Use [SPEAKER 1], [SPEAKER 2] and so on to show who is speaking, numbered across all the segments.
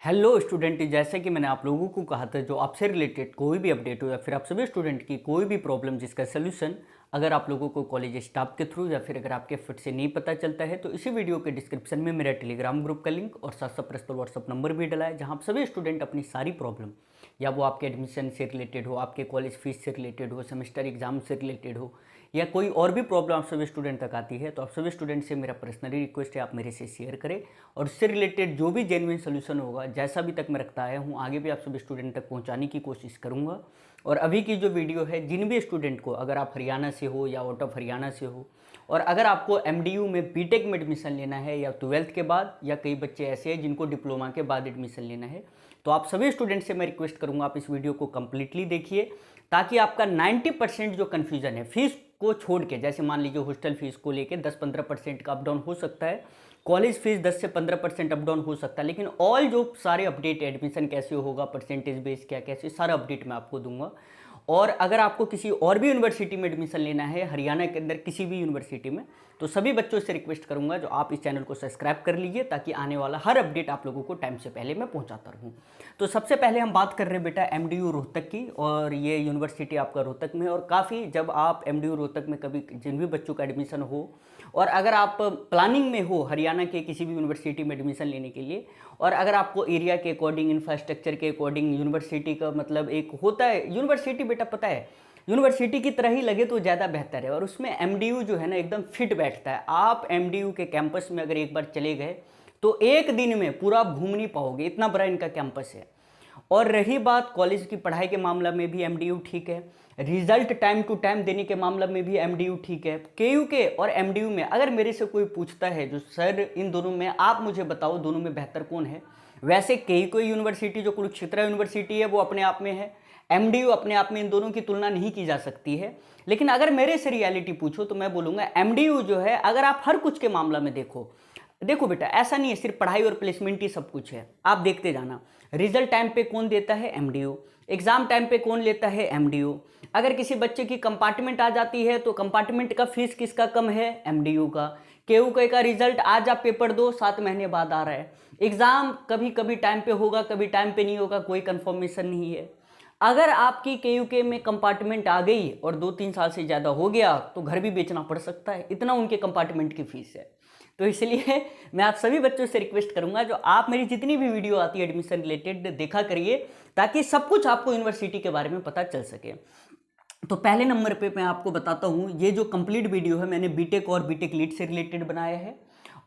[SPEAKER 1] Hello student, जैसे कि मैंने आप लोगों को कहा था, जो आपसे रिलेटेड कोई भी अपडेट हो या फिर आप सभी स्टूडेंट की कोई भी प्रॉब्लम जिसका सोल्यूशन अगर आप लोगों को कॉलेज स्टाफ के थ्रू या फिर अगर आपके फट से नहीं पता चलता है तो इसी वीडियो के डिस्क्रिप्शन में मेरा टेलीग्राम ग्रुप का लिंक और साथ साथ पर्सनल व्हाट्सअप नंबर भी डला है, जहां आप सभी स्टूडेंट अपनी सारी प्रॉब्लम या वो आपके एडमिशन से रिलेटेड हो, आपके कॉलेज फीस से रिलेटेड हो, सेमेस्टर एग्जाम से रिलेटेड हो या कोई और भी प्रॉब्लम आप सभी स्टूडेंट तक आती है, तो आप सभी स्टूडेंट से मेरा पर्सनली रिक्वेस्ट है आप मेरे से शेयर करें और उससे रिलेटेड जो भी जेन्युइन सोल्यूशन होगा, जैसा भी तक मैं रखता आया हूँ, आगे भी आप सभी स्टूडेंट तक पहुँचाने की कोशिश करूँगा। और अभी की जो वीडियो है, जिन भी स्टूडेंट को, अगर आप हरियाणा से हो या आउट ऑफ हरियाणा से हो और अगर आपको एमडीयू में बीटेक में एडमिशन लेना है या ट्वेल्थ के बाद, या कई बच्चे ऐसे हैं जिनको डिप्लोमा के बाद एडमिशन लेना है, तो आप सभी स्टूडेंट से मैं रिक्वेस्ट करूँगा आप इस वीडियो को कम्प्लीटली देखिए, ताकि आपका 90% जो कन्फ्यूज़न है फीस को छोड़ के, जैसे मान लीजिए हॉस्टल फीस को लेके 10-15% का अप डाउन हो सकता है, कॉलेज फीस 10 से 15% अप डाउन हो सकता है, लेकिन ऑल जो सारे अपडेट, एडमिशन कैसे होगा, परसेंटेज बेस क्या कैसे, सारा अपडेट मैं आपको दूंगा। और अगर आपको किसी और भी यूनिवर्सिटी में एडमिशन लेना है, हरियाणा के अंदर किसी भी यूनिवर्सिटी में, तो सभी बच्चों से रिक्वेस्ट करूंगा जो आप इस चैनल को सब्सक्राइब कर लीजिए, ताकि आने वाला हर अपडेट आप लोगों को टाइम से पहले मैं पहुंचाता रहूं। तो सबसे पहले हम बात कर रहे हैं बेटा एमडीयू रोहतक की, और ये यूनिवर्सिटी आपका रोहतक में। और काफ़ी, जब आप एमडीयू रोहतक में कभी जिन भी बच्चों का एडमिशन हो और अगर आप प्लानिंग में हो हरियाणा के किसी भी यूनिवर्सिटी में एडमिशन लेने के लिए, और अगर आपको एरिया के अकॉर्डिंग, इंफ्रास्ट्रक्चर के अकॉर्डिंग, यूनिवर्सिटी का मतलब एक होता है यूनिवर्सिटी, बेटा पता है यूनिवर्सिटी की तरह ही लगे तो ज़्यादा बेहतर है, और उसमें एमडीयू जो है ना एकदम फिट बैठता है। आप एमडीयू के कैंपस में अगर एक बार चले गए तो एक दिन में पूरा आप घूम नहीं पाओगे, इतना बड़ा इनका कैंपस है। और रही बात कॉलेज की पढ़ाई के मामला में भी एमडीयू ठीक है, रिजल्ट टाइम टू टाइम देने के मामला में भी एमडीयू ठीक है। केयू के और एमडीयू में अगर मेरे से कोई पूछता है जो सर इन दोनों में आप मुझे बताओ दोनों में बेहतर कौन है, वैसे केयू कोई यूनिवर्सिटी जो कुरुक्षेत्र यूनिवर्सिटी है वो अपने आप में है, एमडीयू अपने आप में, इन दोनों की तुलना नहीं की जा सकती है। लेकिन अगर मेरे से रियलिटी पूछो तो मैं बोलूँगा एमडीयू जो है, अगर आप हर कुछ के मामला में देखो, देखो बेटा ऐसा नहीं है सिर्फ पढ़ाई और प्लेसमेंट ही सब कुछ है, आप देखते जाना। रिजल्ट टाइम पे कौन देता है, एमडीयू। एग्जाम टाइम पे कौन लेता है, एमडीयू। अगर किसी बच्चे की कंपार्टमेंट आ जाती है तो कंपार्टमेंट का फीस किसका कम है, एमडीयू का। केयू के का रिजल्ट आज आप पेपर दो 7 महीने बाद आ रहा है, एग्जाम कभी कभी टाइम पे होगा, कभी टाइम पे नहीं होगा, कोई कंफर्मेशन नहीं है। अगर आपकी केयूके में कंपार्टमेंट आ गई और 2-3 साल से ज़्यादा हो गया तो घर भी बेचना पड़ सकता है, इतना उनके कंपार्टमेंट की फीस है। तो इसलिए मैं आप सभी बच्चों से रिक्वेस्ट करूंगा जो आप मेरी जितनी भी वीडियो आती है एडमिशन रिलेटेड देखा करिए, ताकि सब कुछ आपको यूनिवर्सिटी के बारे में पता चल सके। तो पहले नंबर पे मैं आपको बताता हूँ, ये जो कंप्लीट वीडियो है मैंने बीटेक और बीटेक लीड से रिलेटेड बनाया है।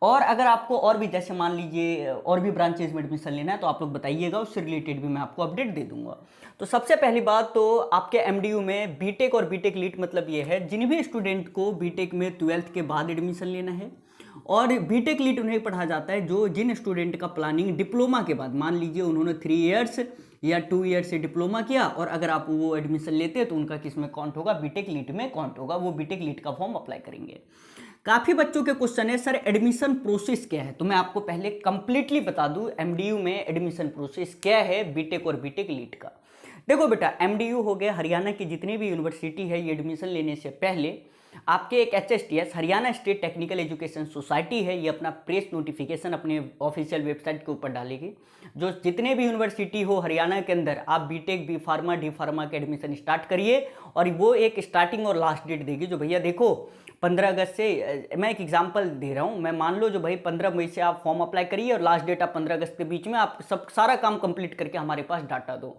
[SPEAKER 1] और अगर आपको और भी, जैसे मान लीजिए और भी ब्रांचेज में एडमिशन लेना है तो आप लोग बताइएगा, उससे रिलेटेड भी मैं आपको अपडेट दे दूंगा। तो सबसे पहली बात तो आपके एमडीयू में बीटेक और बीटेक लीड मतलब ये है, जिन भी स्टूडेंट को बीटेक में 12th के बाद एडमिशन लेना है, और बीटेक लीड उन्हें पढ़ा जाता है जो जिन स्टूडेंट का प्लानिंग डिप्लोमा के बाद, मान लीजिए उन्होंने 3 ईयर्स या 2 ईयर से डिप्लोमा किया और अगर आप वो एडमिशन लेते हैं तो उनका किस में काउंट होगा, बीटेक लीड में काउंट होगा, वो बीटेक लीड का फॉर्म अप्लाई करेंगे। काफ़ी बच्चों के क्वेश्चन है सर एडमिशन प्रोसेस क्या है, तो मैं आपको पहले कंप्लीटली बता दूं एमडीयू में एडमिशन प्रोसेस क्या है बीटेक और बीटेक लीड का। देखो बेटा, एमडीयू हो गया, हरियाणा की जितनी भी यूनिवर्सिटी है, ये एडमिशन लेने से पहले आपके एक HSTS Haryana state technical education society है, ये अपना प्रेस नोटिफिकेशन अपने ऑफिशियल वेबसाइट के ऊपर डालेगी। जो जितने भी यूनिवर्सिटी हो हरियाणा के अंदर, आप BTech, B pharma, D pharma के एडमिशन स्टार्ट करिए, और वो एक स्टार्टिंग और लास्ट डेट देगी जो भैया देखो 15 अगस्त से, मैं एक एग्जांपल दे रहा हूँ, मैं मान लो जो भाई 15 मई से आप फॉर्म अप्लाई करिए और लास्ट डेट आप 15 अगस्त के बीच में आप सब सारा काम कंप्लीट करके हमारे पास डाटा दो।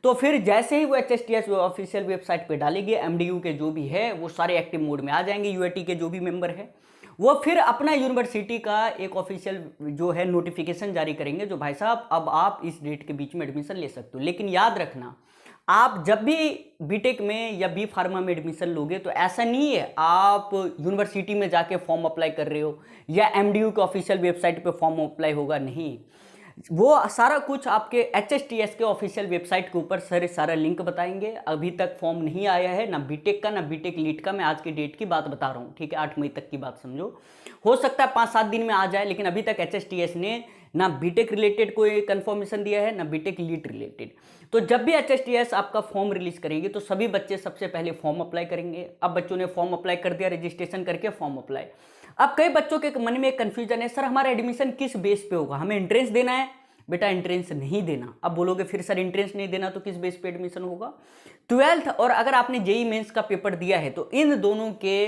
[SPEAKER 1] तो फिर जैसे ही वो एचएसटीएस ऑफिशियल वेबसाइट पे डालेगी, एमडीयू के जो भी है वो सारे एक्टिव मोड में आ जाएंगे, यूएटी के जो भी मेंबर है वो फिर अपना यूनिवर्सिटी का एक ऑफिशियल जो है नोटिफिकेशन जारी करेंगे जो भाई साहब अब आप इस डेट के बीच में एडमिशन ले सकते हो। लेकिन याद रखना, आप जब भी बीटेक में या बी फार्मा में एडमिशन लोगे तो ऐसा नहीं है आप यूनिवर्सिटी में जाके फॉर्म अप्लाई कर रहे हो या एमडीयू के ऑफिशियल वेबसाइट पे फॉर्म अप्लाई होगा, नहीं। वो सारा कुछ आपके एचएसटीएस के ऑफिशियल वेबसाइट के ऊपर सारा लिंक बताएंगे। अभी तक फॉर्म नहीं आया है ना बीटेक का ना बीटेक लीड का, मैं आज की डेट की बात बता रहा हूँ, ठीक है, 8 मई तक की बात समझो। हो सकता है 5-7 दिन में आ जाए, लेकिन अभी तक एचएसटीएस ने ना बीटेक रिलेटेड कोई कंफर्मेशन दिया है ना बीटेक लीड रिलेटेड। तो जब भी एचएसटीएस आपका फॉर्म रिलीज करेगी तो सभी बच्चे सबसे पहले फॉर्म अप्लाई करेंगे। अब बच्चों ने फॉर्म अप्लाई कर दिया, रजिस्ट्रेशन करके फॉर्म अप्लाई। अब कई बच्चों के मन में एक कन्फ्यूजन है, सर हमारा एडमिशन किस बेस पे होगा, हमें एंट्रेंस देना है बेटा एंट्रेंस नहीं देना। अब बोलोगे फिर सर एंट्रेंस नहीं देना तो किस बेस पे एडमिशन होगा? 12th और अगर आपने जेई मेंस का पेपर दिया है तो इन दोनों के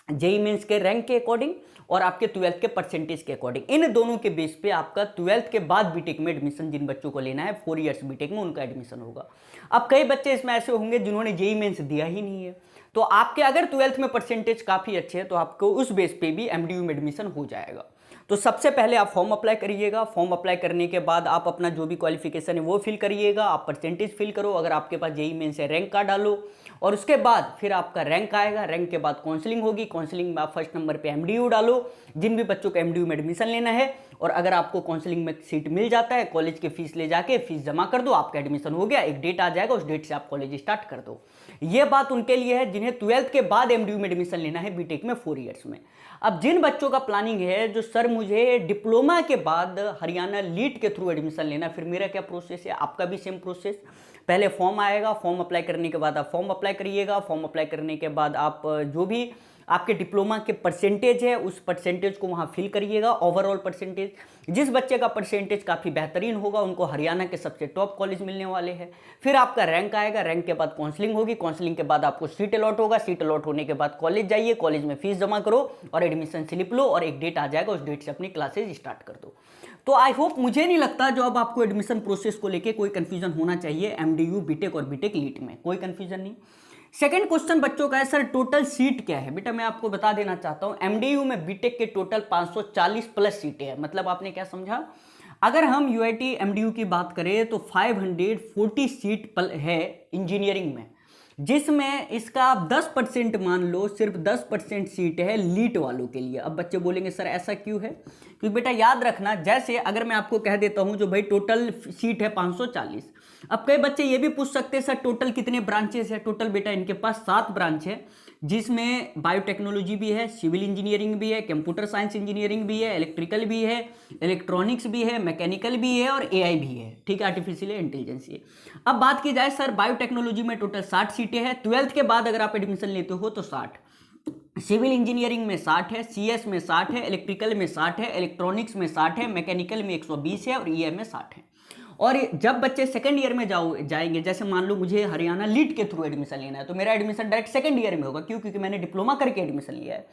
[SPEAKER 1] जेई मेंस के रैंक के अकॉर्डिंग और आपके 12th के परसेंटेज के अकॉर्डिंग, इन दोनों के बेस पे आपका 12th के बाद बीटेक में एडमिशन जिन बच्चों को लेना है 4 इयर्स बीटेक में, उनका एडमिशन होगा। अब कई बच्चे इसमें ऐसे होंगे जिन्होंने जेई मेंस दिया ही नहीं है, तो आपके अगर 12th में परसेंटेज काफ़ी अच्छे हैं तो आपको उस बेस पे भी एमडीयू में एडमिशन हो जाएगा। तो सबसे पहले आप फॉर्म अप्लाई करिएगा। फॉर्म अप्लाई करने के बाद आप अपना जो भी क्वालिफिकेशन है वो फिल करिएगा, आप परसेंटेज फिल करो, अगर आपके पास जेई मेंस है रैंक कार्ड डालो, और उसके बाद फिर आपका रैंक आएगा। रैंक के बाद काउंसलिंग होगी, काउंसलिंग में आप फर्स्ट नंबर पे एमडीयू डालो जिन भी बच्चों को एमडीयू में एडमिशन लेना है, और अगर आपको काउंसलिंग में सीट मिल जाता है, कॉलेज की फीस ले जाके फीस जमा कर दो, आपका एडमिशन हो गया। एक डेट आ जाएगा, उस डेट से आप कॉलेज स्टार्ट कर दो। ये बात उनके लिए है जिन्हें 12th के बाद एमडीयू में एडमिशन लेना है बीटेक में 4 इयर्स में। अब जिन बच्चों का प्लानिंग है जो सर मुझे डिप्लोमा के बाद हरियाणा लीट के थ्रू एडमिशन लेना, फिर मेरा क्या प्रोसेस है, आपका भी सेम प्रोसेस। पहले फॉर्म आएगा, फॉर्म अप्लाई करने के बाद आप फॉर्म अप्लाई करिएगा। फॉर्म अप्लाई करने के बाद आप जो भी आपके डिप्लोमा के परसेंटेज है उस परसेंटेज को वहाँ फिल करिएगा, ओवरऑल परसेंटेज। जिस बच्चे का परसेंटेज काफ़ी बेहतरीन होगा उनको हरियाणा के सबसे टॉप कॉलेज मिलने वाले हैं। फिर आपका रैंक आएगा, रैंक के बाद काउंसलिंग होगी, काउंसलिंग के बाद आपको सीट अलॉट होगा, सीट अलॉट होने के बाद कॉलेज जाइए, कॉलेज में फीस जमा करो और एडमिशन स्लिप लो, और एक डेट आ जाएगा, उस डेट से अपनी क्लासेज स्टार्ट कर दो। तो आई होप, मुझे नहीं लगता जो अब आपको एडमिशन प्रोसेस को लेके कोई कंफ्यूजन होना चाहिए एमडीयू बीटेक और बीटेक लीट में, कोई कंफ्यूजन नहीं। सेकंड क्वेश्चन बच्चों का है सर टोटल सीट क्या है? बेटा मैं आपको बता देना चाहता हूं एमडीयू में बीटेक के टोटल 540 प्लस सीटें हैं। मतलब आपने क्या समझा, अगर हम यूआईटी एमडीयू की बात करें तो 540 सीट है इंजीनियरिंग में, जिसमें इसका आप 10% मान लो, सिर्फ 10% सीट है लीट वालों के लिए। अब बच्चे बोलेंगे सर ऐसा क्यों है? क्योंकि बेटा याद रखना, जैसे अगर मैं आपको कह देता हूं जो भाई टोटल सीट है 540, अब कई बच्चे ये भी पूछ सकते हैं सर टोटल कितने ब्रांचेस है? टोटल बेटा इनके पास 7 ब्रांच है, जिसमें बायोटेक्नोलॉजी भी है, सिविल इंजीनियरिंग भी है, कंप्यूटर साइंस इंजीनियरिंग भी है, इलेक्ट्रिकल भी है, इलेक्ट्रॉनिक्स भी है, मैकेनिकल भी है और एआई भी है, ठीक है, आर्टिफिशियल इंटेलिजेंस है। अब बात की जाए सर बायोटेक्नोलॉजी में टोटल 60 सीटें हैं, 12th के बाद अगर आप एडमिशन लेते हो तो 60, सिविल इंजीनियरिंग में 60 है, सीएस में 60 है, इलेक्ट्रिकल में 60 है, इलेक्ट्रॉनिक्स में 60 है, मैकेनिकल में 120 है और ईआई में 60 है। और जब बच्चे सेकंड ईयर में जाएंगे, जैसे मान लो मुझे हरियाणा लीट के थ्रू एडमिशन लेना है, तो मेरा एडमिशन डायरेक्ट सेकंड ईयर में होगा। क्यों? क्योंकि मैंने डिप्लोमा करके एडमिशन लिया है।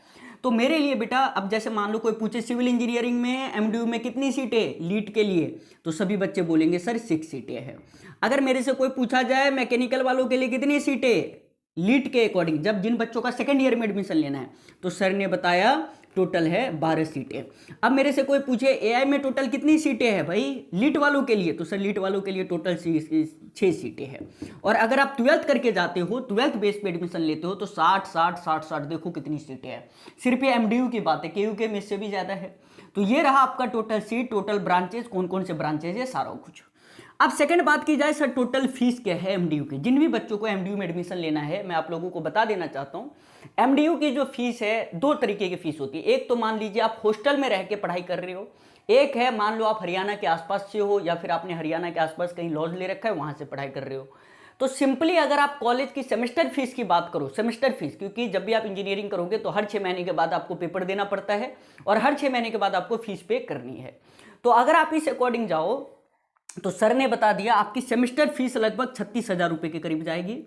[SPEAKER 1] तो मेरे लिए बेटा, अब जैसे मान लो कोई पूछे सिविल इंजीनियरिंग में एमडीयू में कितनी सीटें लीट के लिए, तो सभी बच्चे बोलेंगे सर 6 सीटें हैं। अगर मेरे से कोई पूछा जाए मैकेनिकल वालों के लिए कितनी सीटें लीट के अकॉर्डिंग, जब जिन बच्चों का सेकंड ईयर में एडमिशन लेना है, तो सर ने बताया टोटल है 12 सीटें। अब मेरे से कोई पूछे एआई में टोटल कितनी सीटें हैं भाई लीट वालों के लिए, तो सर लीट वालों के लिए टोटल 6 सीटें हैं। और अगर आप 12th करके जाते हो, 12th बेस पे एडमिशन लेते हो, तो 60 देखो कितनी सीटें हैं। सिर्फ ये एमडीयू की बात है, केयू के में इससे भी ज़्यादा है। तो ये रहा आपका टोटल सीट, टोटल ब्रांचेज, कौन कौन से ब्रांचेज है, सारा कुछ। अब सेकंड बात की जाए सर टोटल फीस क्या है एमडीयू की। जिन भी बच्चों को एमडीयू में एडमिशन लेना है, मैं आप लोगों को बता देना चाहता हूं, एमडीयू की जो फीस है 2 तरीके की फीस होती है। एक तो मान लीजिए आप हॉस्टल में रह के पढ़ाई कर रहे हो, एक है मान लो आप हरियाणा के आसपास से हो या फिर आपने हरियाणा के आसपास कहीं लॉज ले रखा है, वहां से पढ़ाई कर रहे हो। तो सिंपली अगर आप कॉलेज की सेमेस्टर फीस की बात करो, सेमेस्टर फीस, क्योंकि जब भी आप इंजीनियरिंग करोगे तो हर 6 महीने के बाद आपको पेपर देना पड़ता है और हर 6 महीने के बाद आपको फीस पे करनी है। तो अगर आप इस अकॉर्डिंग जाओ तो सर ने बता दिया आपकी सेमेस्टर फीस लगभग 36,000 रुपये के करीब जाएगी,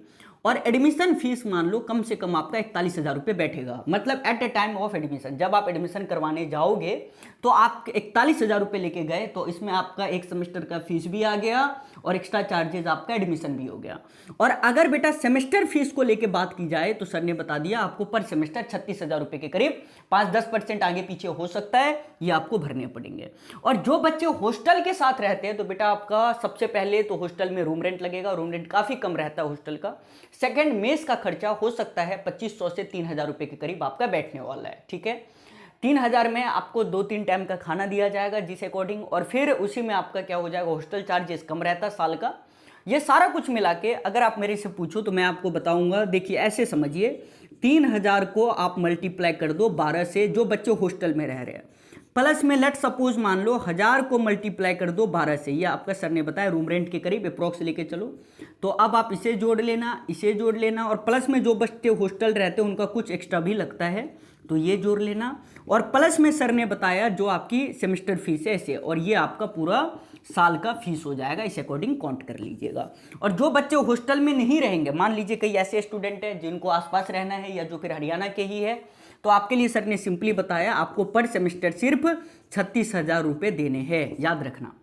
[SPEAKER 1] और एडमिशन फीस मान लो कम से कम आपका 41,000 रुपये बैठेगा। मतलब at a time of admission, जब आप एडमिशन करवाने जाओगे तो आप 41,000 रुपये लेके गए, तो इसमें आपका एक सेमेस्टर का फीस भी आ गया और एक्स्ट्रा चार्जेस आपका एडमिशन भी हो गया। और अगर बेटा सेमेस्टर फीस को लेके बात की जाए तो सर ने बता दिया आपको पर सेमेस्टर 36,000 रुपये के करीब, 5-10% आगे पीछे हो सकता है, ये आपको भरने पड़ेंगे। और जो बच्चे हॉस्टल के साथ रहते हैं तो बेटा आपका सबसे पहले तो हॉस्टल में रूम रेंट लगेगा, रूम रेंट काफ़ी कम रहता है हॉस्टल का। सेकंड, मेस का खर्चा हो सकता है 2,500 से 3,000 रुपये के करीब आपका बैठने वाला है, ठीक है। 3,000 में आपको 2-3 टाइम का खाना दिया जाएगा जिस अकॉर्डिंग, और फिर उसी में आपका क्या हो जाएगा, हॉस्टल चार्जेस कम रहता है साल का। ये सारा कुछ मिला के अगर आप मेरे से पूछो तो मैं आपको बताऊंगा, देखिए ऐसे समझिए, 3,000 को आप मल्टीप्लाई कर दो 12 से, जो बच्चे हॉस्टल में रह रहे हैं, प्लस में लेट सपोज मान लो 1,000 को मल्टीप्लाई कर दो 12 से, ये आपका सर ने बताया रूम रेंट के करीब अप्रॉक्स लेके चलो। तो अब आप इसे जोड़ लेना, इसे जोड़ लेना, और प्लस में जो बच्चे हॉस्टल रहते हैं उनका कुछ एक्स्ट्रा भी लगता है, तो ये जोड़ लेना, और प्लस में सर ने बताया जो आपकी सेमेस्टर फीस है ऐसे, और ये आपका पूरा साल का फीस हो जाएगा, इस अकॉर्डिंग काउंट कर लीजिएगा। और जो बच्चे हॉस्टल में नहीं रहेंगे, मान लीजिए कई ऐसे स्टूडेंट हैं जिनको आसपास रहना है या जो फिर हरियाणा के ही है, तो आपके लिए सर ने सिंपली बताया आपको पर सेमेस्टर सिर्फ 36,000 रुपये देने हैं, याद रखना।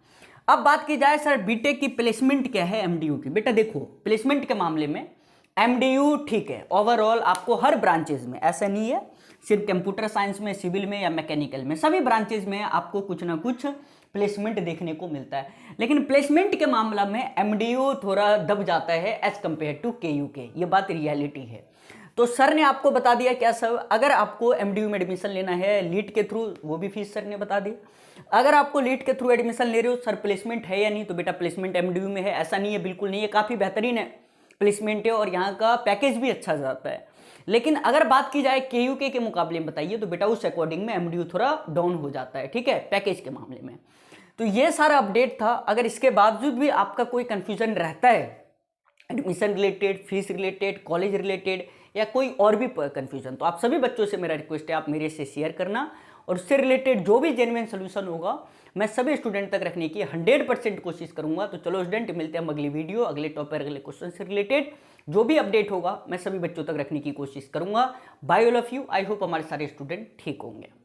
[SPEAKER 1] अब बात की जाए सर बीटेक की प्लेसमेंट क्या है एमडीयू की। बेटा देखो, प्लेसमेंट के मामले में एमडीयू ठीक है, ओवरऑल आपको हर ब्रांचेज में, ऐसा नहीं है सिर्फ कंप्यूटर साइंस में, सिविल में या मैकेनिकल में, सभी ब्रांचेज में आपको कुछ ना कुछ प्लेसमेंट देखने को मिलता है। लेकिन प्लेसमेंट के मामला में एमडीयू थोड़ा दब जाता है एज कंपेयर टू केयू के, ये बात रियलिटी है। तो सर ने आपको बता दिया क्या सब, अगर आपको एमडीयू में एडमिशन लेना है लीट के थ्रू, वो भी फीस सर ने बता दी। अगर आपको लीट के थ्रू एडमिशन ले रहे हो सर प्लेसमेंट है या नहीं, तो बेटा प्लेसमेंट एमडीयू में है, ऐसा नहीं है बिल्कुल नहीं है, काफ़ी बेहतरीन है प्लेसमेंट है और यहाँ का पैकेज भी अच्छा जाता है। लेकिन अगर बात की जाए केयूके के मुकाबले में बताइए, तो बेटा उस अकॉर्डिंग में एमडीयू थोड़ा डाउन हो जाता है, ठीक है, पैकेज के मामले में। तो ये सारा अपडेट था। अगर इसके बावजूद भी आपका कोई कंफ्यूजन रहता है admission related, fees related, college related या कोई और भी कंफ्यूजन, तो आप सभी बच्चों से मेरा रिक्वेस्ट है आप मेरे से शेयर करना, और उससे रिलेटेड जो भी जेन्युइन सोल्यूशन होगा मैं सभी स्टूडेंट तक रखने की 100% कोशिश करूंगा। तो चलो स्टूडेंट, मिलते हैं अगली वीडियो, अगले टॉपिक, अगले क्वेश्चन से रिलेटेड जो भी अपडेट होगा मैं सभी बच्चों तक रखने की कोशिश करूंगा। Bye all of you, I hope हमारे सारे स्टूडेंट ठीक होंगे।